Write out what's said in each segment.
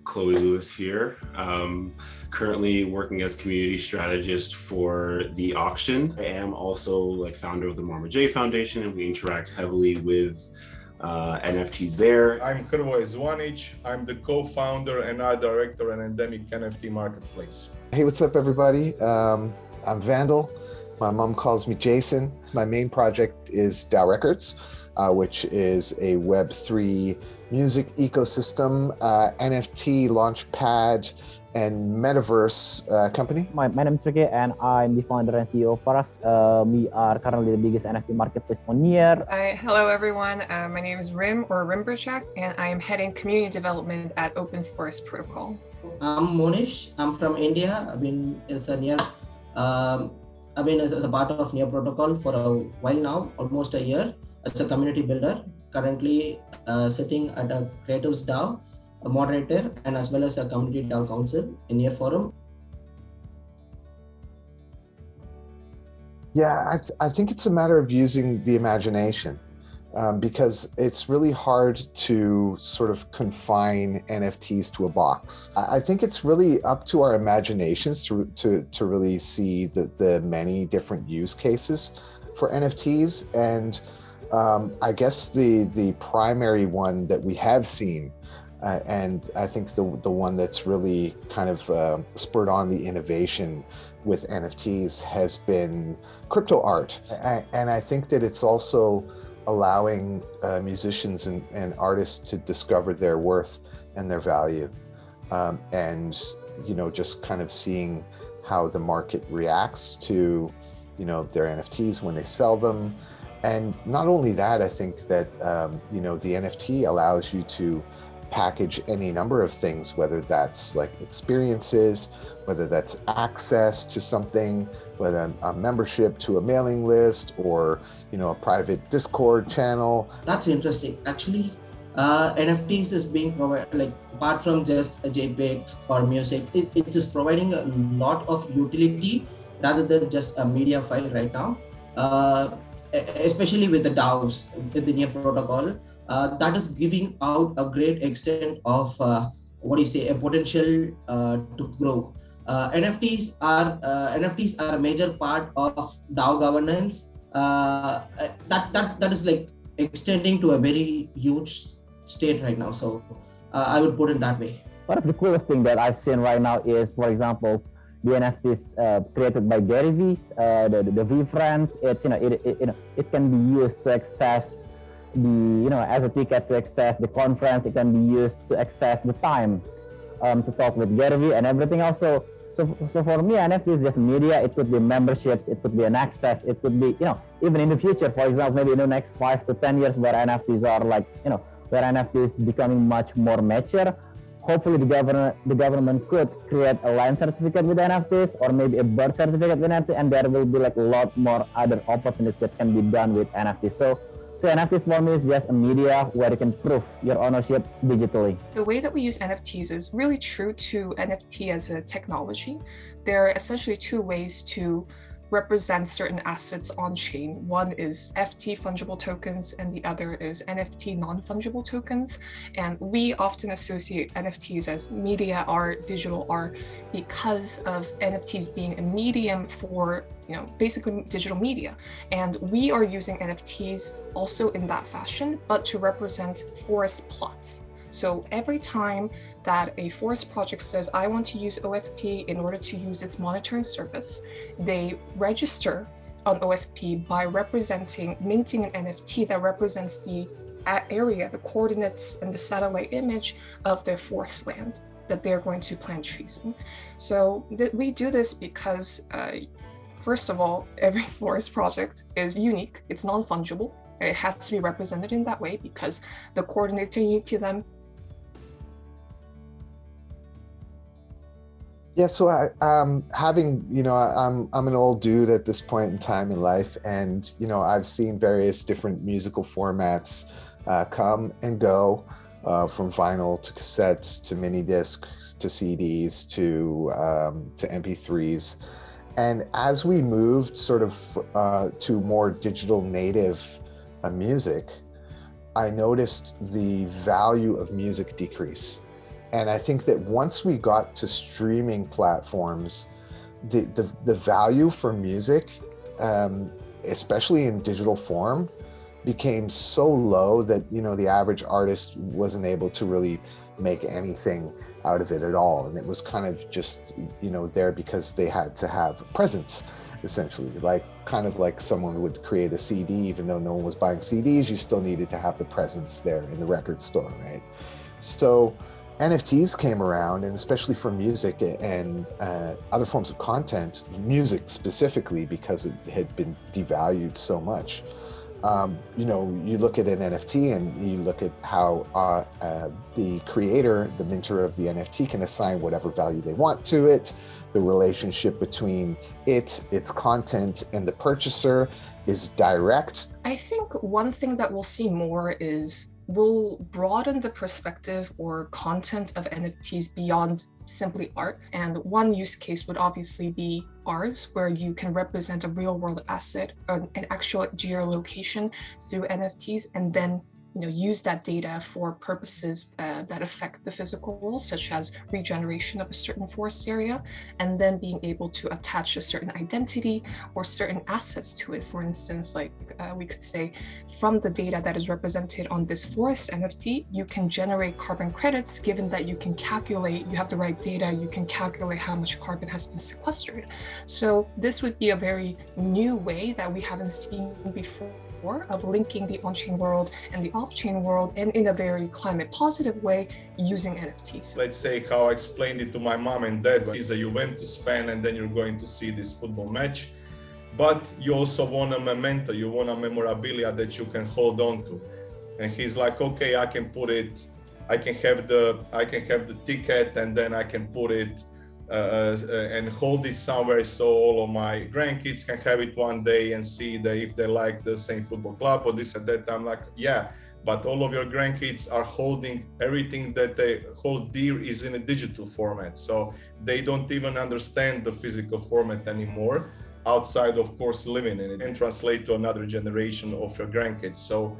Chloe Lewis here, currently working as community strategist for the auction. I am also founder of the Marma J Foundation, and we interact heavily with NFTs there. I'm Hrvoje Zvanic. I'm the co-founder and art director at Endemic NFT Marketplace. Hey, what's up, everybody? I'm Vandal. My mom calls me Jason. My main project is DAO Records, which is a Web3 music ecosystem, NFT launchpad, and metaverse company. My name is Ricky, and I'm the founder and CEO of Paras. We are currently the biggest NFT marketplace on here. Hello, everyone. My name is Rim, or Rimberjack, and I am heading community development at Open Forest Protocol. I'm Monish. I'm from India. I've been as a part of Near Protocol for a while now, almost a year, as a community builder. Currently sitting at a Creatives DAO, a moderator, and as well as a community DAO council in Near Forum. Yeah, I think it's a matter of using the imagination because it's really hard to sort of confine NFTs to a box. I think it's really up to our imaginations to really see the many different use cases for NFTs. And I guess the primary one that we have seen, and I think the one that's really kind of spurred on the innovation with NFTs has been crypto art. And I think that it's also allowing musicians and artists to discover their worth and their value. And, just kind of seeing how the market reacts to, their NFTs when they sell them. And not only that, I think that, the NFT allows you to package any number of things, whether that's like experiences, whether that's access to something, whether a membership to a mailing list or, a private Discord channel. That's interesting. Actually, NFTs is being provided, apart from just JPEGs or music, it's just providing a lot of utility rather than just a media file right now. Especially with the DAOs, with the Near Protocol, that is giving out a great extent of a potential to grow. NFTs are a major part of DAO governance. That is extending to a very huge state right now. So I would put it that way. One of the coolest things that I've seen right now is, for example, the NFTs created by Gary V's, the V Friends. It can be used to access as a ticket to access the conference. It can be used to access the time to talk with Gary V and everything else. So for me, NFT is just media. It could be memberships. It could be an access. It could be even in the future, for example, maybe in the next 5 to 10 years, where NFTs are where NFTs becoming much more mature. Hopefully the government could create a land certificate with NFTs, or maybe a birth certificate with NFTs, and there will be a lot more other opportunities that can be done with NFTs. So NFTs for me is just a media where you can prove your ownership digitally. The way that we use NFTs is really true to NFT as a technology. There are essentially two ways to represent certain assets on chain. One is FT fungible tokens and the other is NFT non-fungible tokens. And we often associate NFTs as media art, digital art, because of NFTs being a medium for basically digital media. And we are using NFTs also in that fashion, but to represent forest plots. So every time that a forest project says, I want to use OFP in order to use its monitoring service, they register on OFP by minting an NFT that represents the area, the coordinates, and the satellite image of their forest land that they're going to plant trees in. So we do this because, first of all, every forest project is unique. It's non-fungible. It has to be represented in that way because the coordinates are unique to them. Yeah, so I'm an old dude at this point in time in life, and I've seen various different musical formats come and go, from vinyl to cassettes to mini discs to CDs to MP3s, And as we moved sort of to more digital native music, I noticed the value of music decrease. And I think that once we got to streaming platforms, the value for music, especially in digital form, became so low that, you know, the average artist wasn't able to really make anything out of it at all. And it was kind of just, you know, there because they had to have a presence, essentially, like kind of like someone would create a CD, even though no one was buying CDs, you still needed to have the presence there in the record store, right? So NFTs came around, and especially for music and other forms of content, music specifically, because it had been devalued so much. You know, you look at an NFT and you look at how the creator, the minter of the NFT, can assign whatever value they want to it. The relationship between it, its content, and the purchaser is direct. I think one thing that we'll see more is we'll broaden the perspective or content of NFTs beyond simply art. And one use case would obviously be ours, where you can represent a real world asset, an actual geolocation through NFTs, and then, you know, use that data for purposes that affect the physical world, such as regeneration of a certain forest area, and then being able to attach a certain identity or certain assets to it. For instance, like we could say, from the data that is represented on this forest NFT, you can generate carbon credits, given that you can calculate, you have the right data, you can calculate how much carbon has been sequestered. So this would be a very new way that we haven't seen before of linking the on-chain world and the off-chain world, and in a very climate positive way, using NFTs. Let's say how I explained it to my mom and dad. He's a Juventus fan, and then you're going to see this football match, but you also want a memento, you want a memorabilia that you can hold on to. And he's like, okay, I can put it, I can have the ticket, and then I can put it and hold it somewhere, so all of my grandkids can have it one day and see that if they like the same football club or this and that. I'm like, yeah, but all of your grandkids are holding everything that they hold dear is in a digital format, so they don't even understand the physical format anymore, outside of course living in it, and translate to another generation of your grandkids. So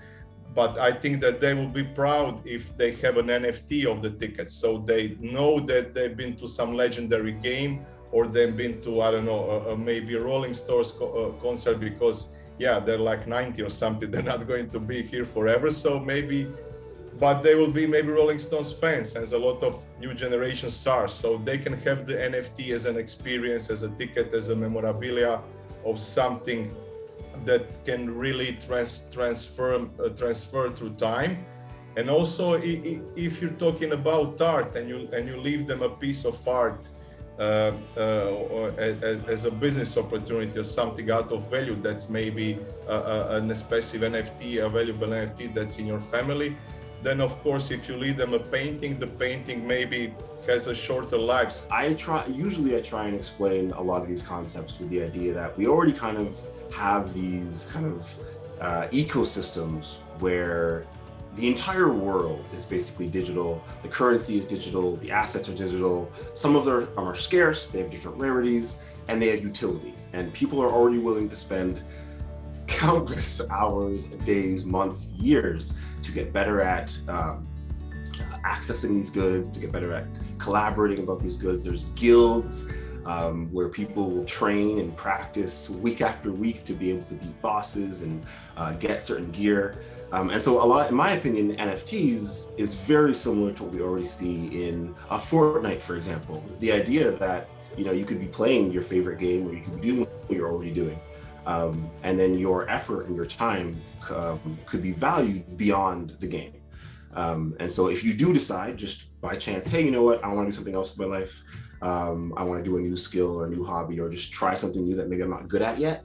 but I think that they will be proud if they have an NFT of the tickets, so they know that they've been to some legendary game, or they've been to, I don't know, maybe a Rolling Stones concert, because yeah, they're like 90 or something, they're not going to be here forever, so maybe, but they will be maybe Rolling Stones fans, as a lot of new generation stars, so they can have the NFT as an experience, as a ticket, as a memorabilia of something that can really transfer through time. And also, if you're talking about art and you leave them a piece of art or as a business opportunity or something out of value, that's maybe an expensive NFT, a valuable NFT that's in your family, then of course, if you leave them a painting, the painting maybe has a shorter life. Usually I try and explain a lot of these concepts with the idea that we already kind of have these kind of ecosystems where the entire world is basically digital, the currency is digital, the assets are digital, some of them are scarce, they have different rarities, and they have utility. And people are already willing to spend countless hours, days, months, years to get better at accessing these goods, to get better at collaborating about these goods. There's guilds where people will train and practice week after week to be able to beat bosses and get certain gear. And so a lot, in my opinion, NFTs is very similar to what we already see in Fortnite, for example. The idea that, you know, you could be playing your favorite game, or you could be doing what you're already doing. And then your effort and your time could be valued beyond the game. And so if you do decide just by chance, hey, you know what, I want to do something else in my life, I want to do a new skill or a new hobby, or just try something new that maybe I'm not good at yet,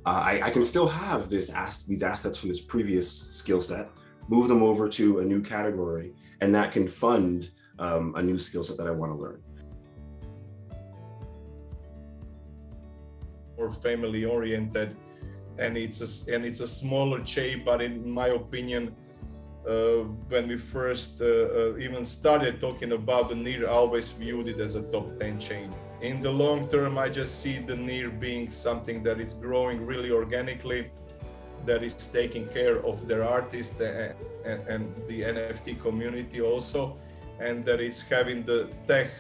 I can still have these assets from this previous skill set, move them over to a new category, and that can fund a new skill set that I want to learn. More family oriented, and it's a smaller chain, but in my opinion, when we first even started talking about the NIR, I always viewed it as a top 10 chain In the long term, I just see the NEAR being something that is growing really organically, that is taking care of their artists and the NFT community also, and that is having the tech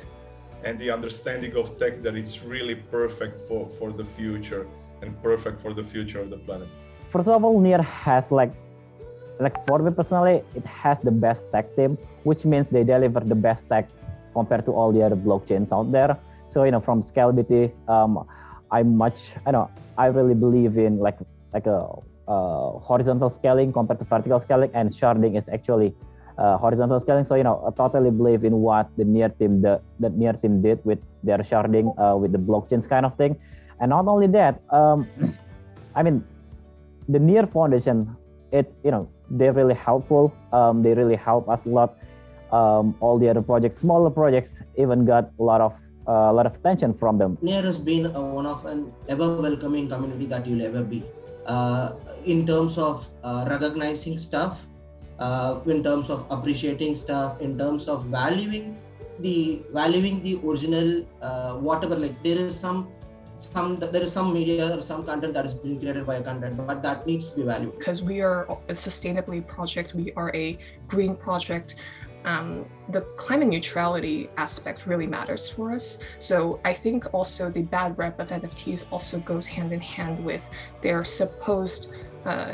and the understanding of tech that it's really perfect for the future and perfect for the future of the planet. First of all, NEAR has like for me personally, it has the best tech team, which means they deliver the best tech compared to all the other blockchains out there. So from scalability, I really believe in like a horizontal scaling compared to vertical scaling, and sharding is actually horizontal scaling. So I totally believe in what the NEAR team did with their sharding with the blockchains kind of thing. And not only that, I mean, the NEAR Foundation, they're really helpful. They really help us a lot. All the other projects, smaller projects, even got a lot of attention from them. NEAR has been one of an ever welcoming community that you'll ever be. In terms of recognizing stuff, in terms of appreciating stuff, in terms of valuing the original whatever. Like there is some media or some content that is being created by a content, but that needs to be valued. Because we are a sustainability project, we are a green project. The climate neutrality aspect really matters for us. So I think also the bad rep of NFTs also goes hand in hand with their supposed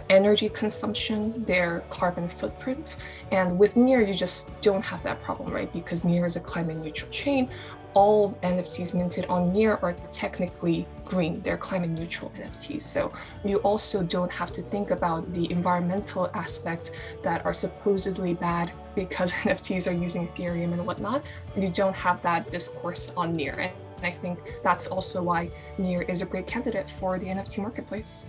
energy consumption, their carbon footprint. And with NEAR, you just don't have that problem, right? Because NEAR is a climate neutral chain. All NFTs minted on NEAR are technically green. They're climate neutral NFTs. So you also don't have to think about the environmental aspect that are supposedly bad because NFTs are using Ethereum and whatnot. You don't have that discourse on NEAR. And I think that's also why NEAR is a great candidate for the NFT marketplace.